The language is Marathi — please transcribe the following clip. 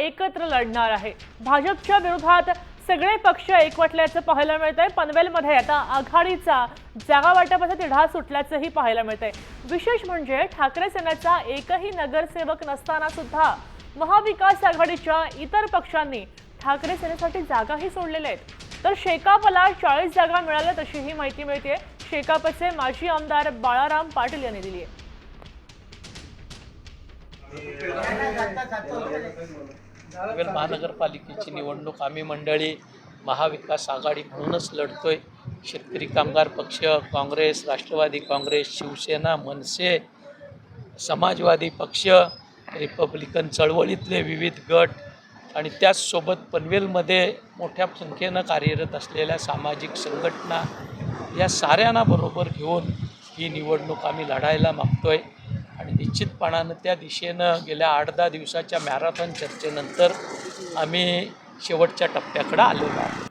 एकत्र लढणार आहे। भाजपच्या विरोधात सगळे पक्ष एकवटल्याचं पाहायला मिळतंय। पनवेलमध्ये आता आघाडीचा जागा वाटपाचा तिढा सुटल्याचंही पाहायला मिळतंय। विशेष म्हणजे ठाकरे सेनेचा एकही नगरसेवक नसताना सुद्धा महाविकास आघाडीच्या इतर पक्षांनी ठाकरे सेनेसाठी जागाही सोडलेल्या आहेत। तर शेकापला 40 जागा मिळाल्या तशीही माहिती मिळते। शेकापचे माजी आमदार बाळाराम पाटील यांनी दिली आहे। पनवेल महानगरपालिकेची निवडणूक आम्ही मंडळी महाविकास आघाडी म्हणूनच लढतोय। शेतकरी कामगार पक्ष, काँग्रेस, राष्ट्रवादी काँग्रेस, शिवसेना, मनसे, समाजवादी पक्ष, रिपब्लिकन चळवळीतले विविध गट आणि त्याचसोबत पनवेलमध्ये मोठ्या संख्येनं कार्यरत असलेल्या सामाजिक संघटना या साऱ्यांना बरोबर घेऊन ही निवडणूक आम्ही लढायला मागतोय। आणि निश्चितपणानं त्या दिशेनं गेल्या 8-10 दिवसाच्या मॅरेथॉन चर्चेनंतर आम्ही शेवटच्या टप्प्याकडे आलेलो आहोत।